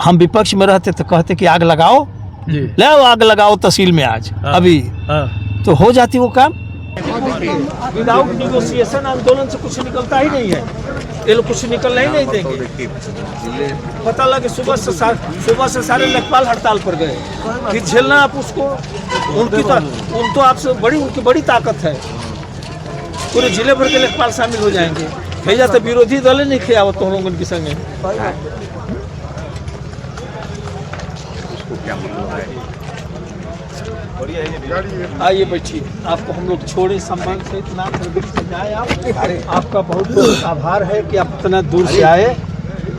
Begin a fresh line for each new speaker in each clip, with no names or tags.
हम विपक्ष में रहते तो कहते कि आग लगाओ, ले आओ आग लगाओ तहसील में आज अभी, तो हो जाती वो काम। विदाउट निगोशिएशन आंदोलन से कुछ निकलता ही नहीं है, ये लोग कुछ निकलना ही नहीं देंगे। पता लगे सुबह से सारे लेखपाल हड़ताल पर गए, फिर झेलना आप उसको, उन तो आपसे उनकी बड़ी ताकत है, पूरे जिले भर के लेखपाल शामिल हो जाएंगे। भेजा तो विरोधी दल नहीं किया वो तो लोगों के संगे। आइए बैठिए, आपको हम लोग छोड़े सम्मान से इतना जाए आपका बहुत बहुत आभार है कि आप इतना दूर से आए,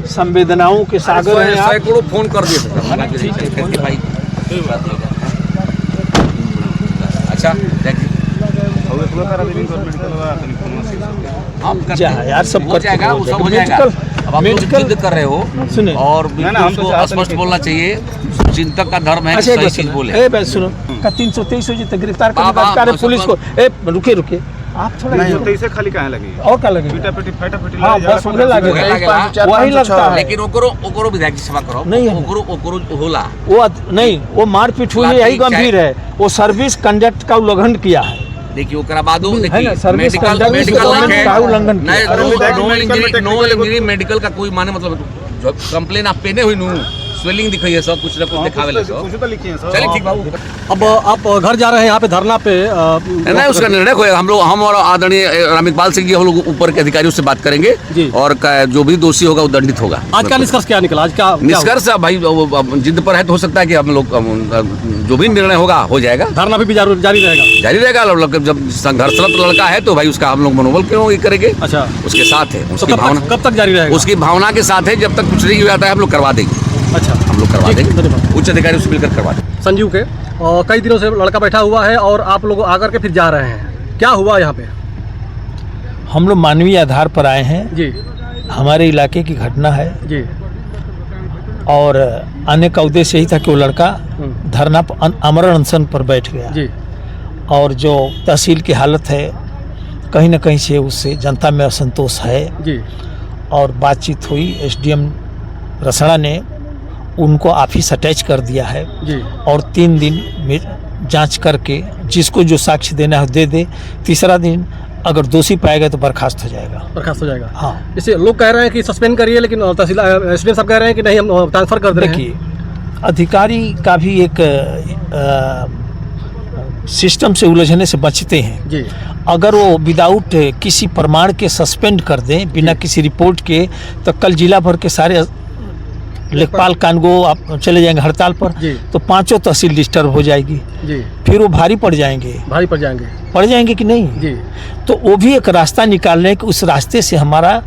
संवेदनाओं के सागर हैं आप।
सैकड़ों फोन कर दिए अच्छा हम
यार सब
हो जाएगा, वो सब हो जाएगा। अब आप लोग जिद कर रहे हो
सुने,
और हमको स्पष्ट बोलना चाहिए, चिंतक का धर्म है सही चीज बोले।
सुनो का 323 हो गिरफ्तार करने पुलिस को। रुके आप थोड़ा
से खाली कहाँ लगी
और क्या लगे, हाँ बस उन्हें लगेगा वही लगता है।
लेकिन ओकरो विधायक सभा करो
नहीं,
ओकरो होला
वो नहीं, वो मारपीट हुई यही गंभीर है, वो सर्विस कंडक्ट का उल्लंघन किया है।
देखिए ओकरा बादो मेडिकल का कोई माने मतलब कंप्लेन आप पेने हुई नू स्वेलिंग दिखाई है, सब कुछ ना कुछ दिखावे ले सब। चलिए ठीक बाबू,
अब आप घर जा रहे हैं यहाँ पे धरना पे,
नहीं उसका निर्णय होगा। हम और आदरणीय रामपाल सिंह जी हम लोग ऊपर के अधिकारियों से बात करेंगे और जो भी दोषी होगा वो दंडित होगा।
आज का निष्कर्ष क्या निकला? आज का
निष्कर्ष भाई जिद पर है तो हो सकता है कि हम लोग जो भी निर्णय होगा हो जाएगा।
धरना भी जारी रहेगा।
जब संघर्षरत लड़का है तो भाई उसका हम लोग मनोबल क्यों करेंगे।
अच्छा,
उसके साथ है, उसकी
भावना कब तक जारी रहेगा?
उसकी भावना के साथ है, जब तक कुछ नहीं हो जाता है हम लोग करवा देंगे।
अच्छा,
हम लोग करवा देंगे, उच्च अधिकारियों से मिलकर करवा देंगे।
संजीव के कई दिनों से लड़का बैठा हुआ है और आप लोग आकर के फिर जा रहे हैं, क्या हुआ यहाँ पे?
हम लोग मानवीय आधार पर आए हैं
जी,
हमारे इलाके की घटना है
जी,
और आने का उद्देश्य यही था कि वो लड़का धरना आमरण अनशन पर बैठ गया
जी,
और जो तहसील की हालत है कहीं ना कहीं से उससे जनता में असंतोष है
जी,
और बातचीत हुई। एसडीएम रसड़ा ने उनको ऑफिस अटैच कर दिया है
जी,
और 3 दिन में जांच करके जिसको जो साक्ष्य देना है दे दे, तीसरा दिन अगर दोषी पाएगा तो बर्खास्त हो जाएगा। हाँ,
जैसे लोग कह रहे हैं कि सस्पेंड करिए, लेकिन तहसील एसडीएम साहब कह रहे हैं कि नहीं हम ट्रांसफर कर दें।
देखिए अधिकारी का भी एक सिस्टम से उलझने से बचते हैं
जी।
अगर वो विदाउट किसी प्रमाण के सस्पेंड कर दें बिना किसी रिपोर्ट के, तो कल जिला भर के सारे लेखपाल कानगो आप चले जाएंगे हड़ताल पर, तो 5 तहसील डिस्टर्ब हो जाएगी
जी,
फिर वो भारी पड़ जाएंगे कि नहीं
जी।
तो वो भी एक रास्ता निकालने के, उस रास्ते से हमारा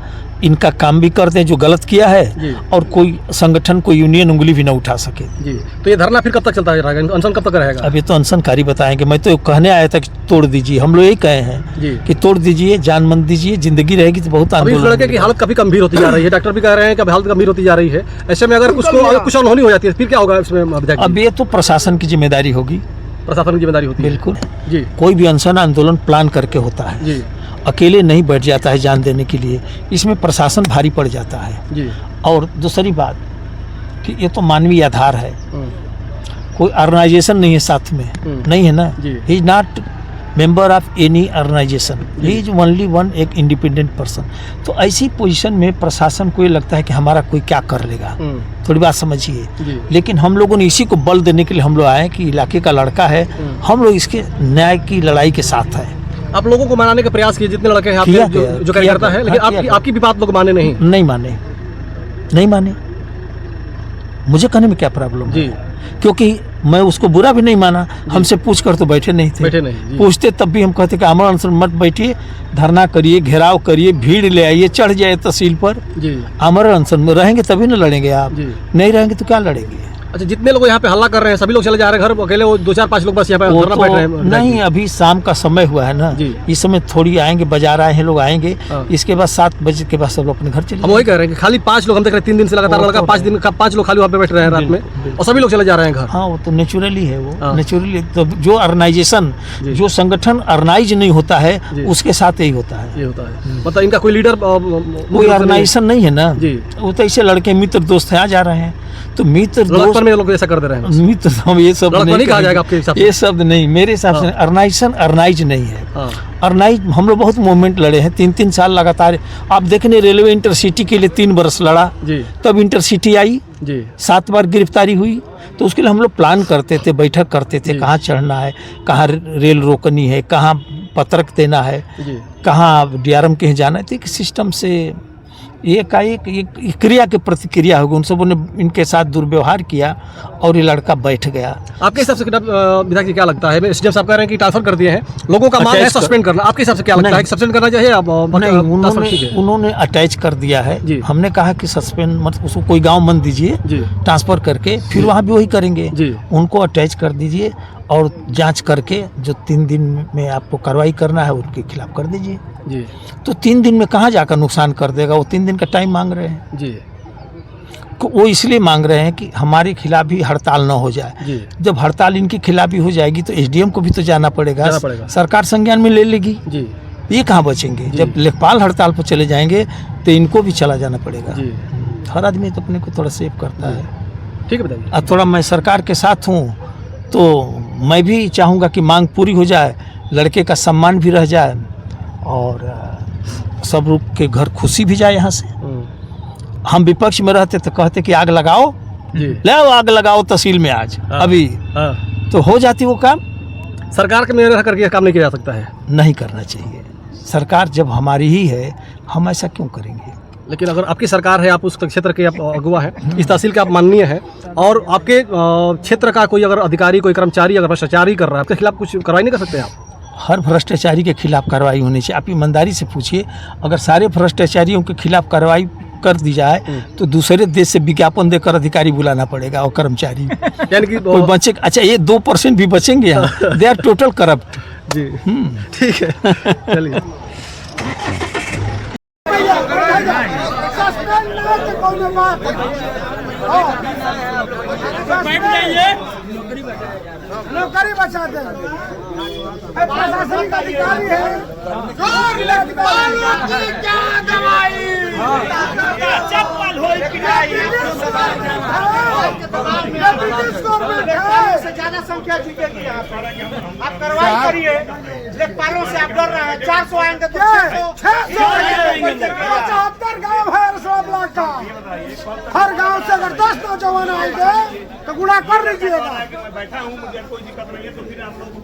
इनका काम भी करते हैं जो गलत किया है, और कोई संगठन कोई यूनियन उंगली भी न उठा सके
जी। तो ये धरना फिर कब तक चलता रहेगा, अनशन कब तक रहेगा?
अब ये तो अनशनकारी बताएंगे, मैं तो कहने आया था कि तोड़ दीजिए, हम लोग यही कहे हैं कि तोड़ दीजिए, जान मन दीजिए, जिंदगी रहेगी तो बहुत
आंदोलन। लड़के की हालत काफी गंभीर होती जा रही है, डॉक्टर भी कह रहे हैं कि हालत गंभीर होती जा रही है। ऐसे में अगर कुछ अनहोनी हो जाती है फिर क्या होगा इसमें?
अब ये तो प्रशासन की जिम्मेदारी होगी,
प्रशासन की जिम्मेदारी होती है।
बिल्कुल
जी,
कोई भी अनशन आंदोलन प्लान करके होता है
जी,
अकेले नहीं बैठ जाता है जान देने के लिए, इसमें प्रशासन भारी पड़ जाता है
जी।
और दूसरी बात कि ये तो मानवीय आधार है, कोई ऑर्गेनाइजेशन नहीं है साथ में, नहीं है ना, he is not member of any organization, he is only one एक इंडिपेंडेंट पर्सन। तो ऐसी पोजीशन में प्रशासन को ये लगता है कि हमारा कोई क्या कर लेगा, थोड़ी बात समझिए। लेकिन हम लोगों ने इसी को बल देने के लिए हम लोग आए कि इलाके का लड़का है, हम लोग इसके न्याय की लड़ाई के साथ है।
आप लोगों को मनाने का प्रयास किए जितने लड़के हैं जो कार्यकर्ता है, लेकिन आपकी भी बात लोग माने नहीं
माने। मुझे कहने में क्या प्रॉब्लम है, क्योंकि मैं उसको बुरा भी नहीं माना, हमसे पूछ कर तो बैठे नहीं थे, पूछते तब भी हम कहते कि आमरण अनशन मत बैठिए, धरना करिए, घेराव करिए, भीड़ ले आइए, चढ़ जाए तहसील पर, आमरण अनशन में रहेंगे तभी ना लड़ेंगे आप, नहीं रहेंगे तो क्या लड़ेंगे।
अच्छा, जितने लोग यहाँ पे हल्ला कर रहे हैं सभी लोग चले जा रहे हैं घर, अकेले वो 2-4-5 लोग बस यहाँ पे धरना बैठ रहे हैं?
नहीं, अभी शाम का समय हुआ है ना, इस समय थोड़ी आएंगे, बाजार आए हैं लोग आएंगे, इसके बाद 7 बजे के बाद सब लोग अपने घर चले।
हम वही कह रहे हैं कि खाली 5 लोग हम देख रहे हैं, 3 दिन से लगातार लड़का 5 दिन का 5 लोग खाली वहाँ पे बैठ रहे हैं रात में, और सभी लोग चले जा रहे हैं घर।
हाँ, वो तो नेचुरली है, वो नेचुरली। तो जो ऑर्गेनाइजेशन, जो संगठन ऑर्गेनाइज नहीं होता है उसके साथ यही होता है।
मतलब इनका कोई लीडर,
कोई ऑर्गेनाइजेशन नहीं है ना, वो तो ऐसे लड़के मित्र दोस्त हैं, आ जा रहे हैं। तो मित्र दोस्त
लड़कपन में लोग ऐसा कर दे रहे हैं।
मित्र हम ये सब
लड़कपन
नहीं
ही कहा
करेंगे।
जाएगा आपके हिसाब से?
ये शब्द नहीं, मेरे हिसाब से अर्नाइज नहीं है। अर्नाइज हम लोग बहुत मूवमेंट लड़े हैं, 3-3 साल लगातार। आप देखने रेलवे इंटरसिटी के लिए 3 बरस लड़ा
जी
तब इंटरसिटी आई
जी
7 बार गिरफ्तारी हुई। तो उसके लिए हम लोग प्लान करते थे, बैठक करते थे, कहाँ चढ़ना है, कहाँ रेल रोकनी है, कहाँ पत्रक देना है,
जी
कहाँ डीआरएम के यहाँ जाना है। तो एक सिस्टम से एक क्रिया के प्रतिक्रिया होगी। उन सबों ने इनके साथ दुर्व्यवहार किया और ये लड़का बैठ गया।
आपके हिसाब से विधायक जी क्या लगता है? एसडीएम साहब कह रहे हैं कि ट्रांसफर कर दिए हैं, लोगों का मांग है सस्पेंड करना। आपके हिसाब से क्या लगता है कि सस्पेंड करना चाहिए?
उन्होंने अटैच कर दिया है। हमने कहा कि सस्पेंड मतलब उसको कोई गांव मन दीजिए ट्रांसफर करके, फिर वहाँ भी वही करेंगे। उनको अटैच कर दीजिए और जांच करके जो 3 दिन में आपको कार्रवाई करना है उनके खिलाफ कर दीजिए
जी।
तो 3 दिन में कहाँ जाकर नुकसान कर देगा? वो 3 दिन का टाइम मांग रहे हैं
जी।
वो इसलिए मांग रहे हैं कि हमारे खिलाफ भी हड़ताल न हो जाए। जब हड़ताल इनके खिलाफ भी हो जाएगी तो एसडीएम को भी तो जाना पड़ेगा। सरकार संज्ञान में ले लेगी जी। ये कहाँ बचेंगे? जब लेखपाल हड़ताल पर चले जाएंगे तो इनको भी चला जाना पड़ेगा। हर आदमी तो अपने को थोड़ा सेव करता है।
ठीक है, बताइए।
अब थोड़ा मैं सरकार के साथ हूँ तो मैं भी चाहूँगा कि मांग पूरी हो जाए, लड़के का सम्मान भी रह जाए और सब लोग के घर खुशी भी जाए यहाँ से। हम विपक्ष में रहते तो कहते कि आग लगाओ, ले आग लगाओ तहसील में आज अभी तो हो जाती वो काम।
सरकार के में रह करके काम नहीं किया जा सकता है? नहीं
करना चाहिए। सरकार जब हमारी ही है, हम ऐसा क्यों करेंगे?
लेकिन अगर आपकी सरकार है, आप उस क्षेत्र के आप अगुवा हैं, इस तहसील के आप माननीय हैं और आपके क्षेत्र का कोई अगर अधिकारी, कोई कर्मचारी अगर भ्रष्टाचारी कर रहा है, आपके खिलाफ कुछ कार्रवाई नहीं कर सकते आप?
हर भ्रष्टाचारी के खिलाफ कार्रवाई होनी चाहिए। आप ईमानदारी से पूछिए, अगर सारे भ्रष्टाचारियों के खिलाफ कार्रवाई कर दी जाए तो दूसरे देश से विज्ञापन देकर अधिकारी बुलाना पड़ेगा और कर्मचारी
यानी कि
कोई बचे। अच्छा, ये 2% भी बचेंगे यहाँ? दे आर टोटल करप्ट
जी। ठीक है, चलिए।
नौकरी बचा दे, प्रशासनिक अधिकारी है। चप्पल हो ज्यादा संख्या जीतेगी यहाँ पर। आप कार्रवाई करिए, लेखपालों से आप डर रहे हैं। 400 आएंगे तो 75 गाँव है 100 ब्लॉक का। हर गांव से अगर 10 नौजवान आएंगे तो गुणा कर लीजिएगा। बैठा हूँ, मुझे कोई दिक्कत नहीं है। तो फिर आप लोग